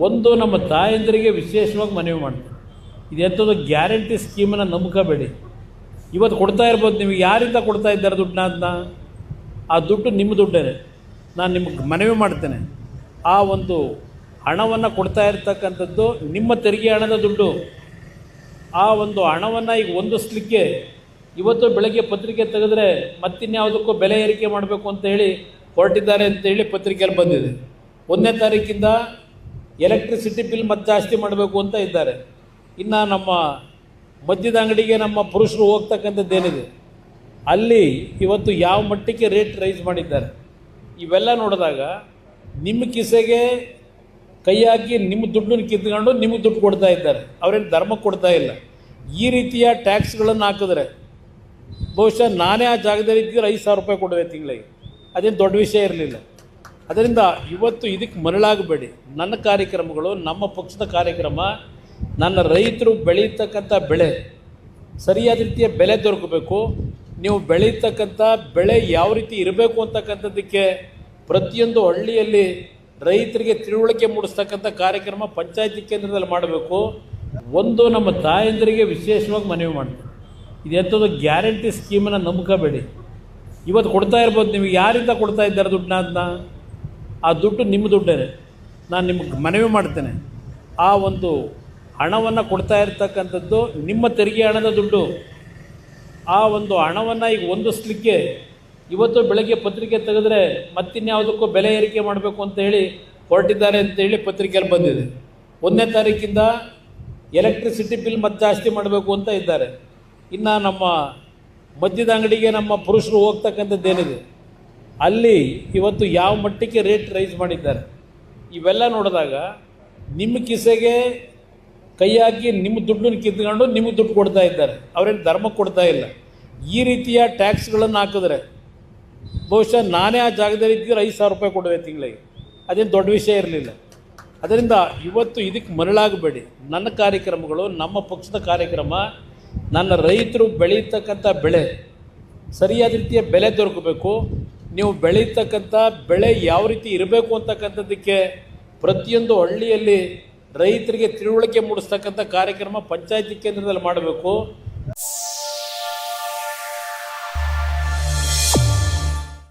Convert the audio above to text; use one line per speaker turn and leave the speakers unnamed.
ಒಂದು ನಮ್ಮ ತಾಯಂದಿರಿಗೆ ವಿಶೇಷವಾಗಿ ಮನವಿ ಮಾಡ್ತೀನಿ, ಇದೆಂಥದ್ದು ಗ್ಯಾರಂಟಿ ಸ್ಕೀಮನ್ನು ನಂಬ್ಕೋಬೇಡಿ. ಇವತ್ತು ಕೊಡ್ತಾ ಇರ್ಬೋದು, ನಿಮಗೆ ಯಾರಿಂದ ಕೊಡ್ತಾ ಇದ್ದಾರೆ ದುಡ್ಡನ್ನ, ಅದನ್ನ ಆ ದುಡ್ಡು ನಿಮ್ಮ ದುಡ್ಡೇ. ನಾನು ನಿಮಗೆ ಮನವಿ ಮಾಡ್ತೇನೆ, ಆ ಒಂದು ಹಣವನ್ನು ಕೊಡ್ತಾ ಇರ್ತಕ್ಕಂಥದ್ದು ನಿಮ್ಮ ತೆರಿಗೆ ಹಣದ ದುಡ್ಡು. ಆ ಒಂದು ಹಣವನ್ನು ಈಗ ಹೊಂದಿಸ್ಲಿಕ್ಕೆ ಇವತ್ತು ಬೆಳಗ್ಗೆ ಪತ್ರಿಕೆ ತೆಗೆದ್ರೆ ಮತ್ತಿನ್ಯಾವುದಕ್ಕೂ ಬೆಲೆ ಏರಿಕೆ ಮಾಡಬೇಕು ಅಂತ ಹೇಳಿ ಹೊರಟಿದ್ದಾರೆ ಅಂತೇಳಿ ಪತ್ರಿಕೆಯಲ್ಲಿ ಬಂದಿದೆ. 1ನೇ ತಾರೀಕಿಂದ ಎಲೆಕ್ಟ್ರಿಸಿಟಿ ಬಿಲ್ ಮತ್ತೆ ಜಾಸ್ತಿ ಮಾಡಬೇಕು ಅಂತ ಇದ್ದಾರೆ. ಇನ್ನು ನಮ್ಮ ಮದ್ಯದ ಅಂಗಡಿಗೆ ನಮ್ಮ ಪುರುಷರು ಹೋಗ್ತಕ್ಕಂಥದ್ದೇನಿದೆ ಅಲ್ಲಿ ಇವತ್ತು ಯಾವ ಮಟ್ಟಕ್ಕೆ ರೇಟ್ ರೈಸ್ ಮಾಡಿದ್ದಾರೆ. ಇವೆಲ್ಲ ನೋಡಿದಾಗ ನಿಮ್ಮ ಕಿಸೆಗೆ ಕೈ ಹಾಕಿ ನಿಮ್ಮ ದುಡ್ಡನ್ನು ಕಿತ್ಕೊಂಡು ನಿಮಗೆ ದುಡ್ಡು ಕೊಡ್ತಾ ಇದ್ದಾರೆ, ಅವರೇನು ಧರ್ಮಕ್ಕೆ ಕೊಡ್ತಾ ಇಲ್ಲ. ಈ ರೀತಿಯ ಟ್ಯಾಕ್ಸ್ಗಳನ್ನು ಹಾಕಿದ್ರೆ ಬಹುಶಃ ನಾನೇ ಆ ಜಾಗದಲ್ಲಿ ಇದ್ದರೆ 5,000 ರೂಪಾಯಿ ಕೊಡುವೆ ತಿಂಗಳಿಗೆ, ಅದೇನು ದೊಡ್ಡ ವಿಷಯ ಇರಲಿಲ್ಲ. ಅದರಿಂದ ಇವತ್ತು ಇದಕ್ಕೆ ಮರಳಾಗಬೇಡಿ. ನನ್ನ ಕಾರ್ಯಕ್ರಮಗಳು, ನಮ್ಮ ಪಕ್ಷದ ಕಾರ್ಯಕ್ರಮ, ನನ್ನ ರೈತರು ಬೆಳೀತಕ್ಕಂಥ ಬೆಳೆ ಸರಿಯಾದ ರೀತಿಯ ಬೆಲೆ ದೊರಕಬೇಕು. ನೀವು ಬೆಳೀತಕ್ಕಂಥ ಬೆಳೆ ಯಾವ ರೀತಿ ಇರಬೇಕು ಅಂತಕ್ಕಂಥದ್ದಕ್ಕೆ ಪ್ರತಿಯೊಂದು ಹಳ್ಳಿಯಲ್ಲಿ ರೈತರಿಗೆ ತಿಳುವಳಿಕೆ ಮೂಡಿಸ್ತಕ್ಕಂಥ ಕಾರ್ಯಕ್ರಮ ಪಂಚಾಯತಿ ಕೇಂದ್ರದಲ್ಲಿ ಮಾಡಬೇಕು. ಒಂದು ನಮ್ಮ ತಾಯಂದಿರಿಗೆ ವಿಶೇಷವಾಗಿ ಮನವಿ ಮಾಡ್ತೀನಿ, ಇದೆಂಥದ್ದು ಗ್ಯಾರಂಟಿ ಸ್ಕೀಮನ್ನು ನಂಬ್ಕೋಬೇಡಿ. ಇವತ್ತು ಕೊಡ್ತಾ ಇರ್ಬೋದು, ನಿಮಗೆ ಯಾರಿಂದ ಕೊಡ್ತಾ ಇದ್ದಾರೆ ದುಡ್ಡನ್ನ, ಅದನ್ನ ಆ ದುಡ್ಡು ನಿಮ್ಮ ದುಡ್ಡೇ. ನಾನು ನಿಮಗೆ ಮನವಿ ಮಾಡ್ತೇನೆ, ಆ ಒಂದು ಹಣವನ್ನು ಕೊಡ್ತಾ ಇರ್ತಕ್ಕಂಥದ್ದು ನಿಮ್ಮ ತೆರಿಗೆ ಹಣದ ದುಡ್ಡು. ಆ ಒಂದು ಹಣವನ್ನು ಈಗ ಹೊಂದಿಸ್ಲಿಕ್ಕೆ ಇವತ್ತು ಬೆಳಗ್ಗೆ ಪತ್ರಿಕೆ ತೆಗೆದ್ರೆ ಮತ್ತಿನ್ಯಾವುದಕ್ಕೂ ಬೆಲೆ ಏರಿಕೆ ಮಾಡಬೇಕು ಅಂತ ಹೇಳಿ ಹೊರಟಿದ್ದಾರೆ ಅಂತೇಳಿ ಪತ್ರಿಕೆಯಲ್ಲಿ ಬಂದಿದೆ. 1ನೇ ತಾರೀಕಿಂದ ಎಲೆಕ್ಟ್ರಿಸಿಟಿ ಬಿಲ್ ಮತ್ತೆ ಜಾಸ್ತಿ ಮಾಡಬೇಕು ಅಂತ ಇದ್ದಾರೆ. ಇನ್ನು ನಮ್ಮ ಮದ್ಯದ ಅಂಗಡಿಗೆ ನಮ್ಮ ಪುರುಷರು ಹೋಗ್ತಕ್ಕಂಥದ್ದೇನಿದೆ ಅಲ್ಲಿ ಇವತ್ತು ಯಾವ ಮಟ್ಟಕ್ಕೆ ರೇಟ್ ರೈಸ್ ಮಾಡಿದ್ದಾರೆ. ಇವೆಲ್ಲ ನೋಡಿದಾಗ ನಿಮ್ಮ ಕಿಸೆಗೆ ಕೈ ಹಾಕಿ ನಿಮ್ಮ ದುಡ್ಡನ್ನು ಕಿತ್ಕೊಂಡು ನಿಮಗೆ ದುಡ್ಡು ಕೊಡ್ತಾ ಇದ್ದಾರೆ, ಅವರೇನು ಧರ್ಮಕ್ಕೆ ಕೊಡ್ತಾ ಇಲ್ಲ. ಈ ರೀತಿಯ ಟ್ಯಾಕ್ಸ್ಗಳನ್ನು ಹಾಕಿದ್ರೆ ಬಹುಶಃ ನಾನೇ ಆ ಜಾಗದಲ್ಲಿ ಇದ್ದರೆ 5,000 ರೂಪಾಯಿ ಕೊಡುವೆ ತಿಂಗಳಿಗೆ, ಅದೇನು ದೊಡ್ಡ ವಿಷಯ ಇರಲಿಲ್ಲ. ಅದರಿಂದ ಇವತ್ತು ಇದಕ್ಕೆ ಮರಳಾಗಬೇಡಿ. ನನ್ನ ಕಾರ್ಯಕ್ರಮಗಳು, ನಮ್ಮ ಪಕ್ಷದ ಕಾರ್ಯಕ್ರಮ, ನನ್ನ ರೈತರು ಬೆಳೀತಕ್ಕಂಥ ಬೆಳೆ ಸರಿಯಾದ ರೀತಿಯ ಬೆಲೆ ದೊರಕಬೇಕು. ನೀವು ಬೆಳೀತಕ್ಕಂಥ ಬೆಳೆ ಯಾವ ರೀತಿ ಇರಬೇಕು ಅಂತಕ್ಕಂಥದ್ದಕ್ಕೆ ಪ್ರತಿಯೊಂದು ಹಳ್ಳಿಯಲ್ಲಿ ರೈತರಿಗೆ ತಿಳುವಳಿಕೆ ಮೂಡಿಸ್ತಕ್ಕಂಥ ಕಾರ್ಯಕ್ರಮ ಪಂಚಾಯತಿ ಕೇಂದ್ರದಲ್ಲಿ ಮಾಡಬೇಕು.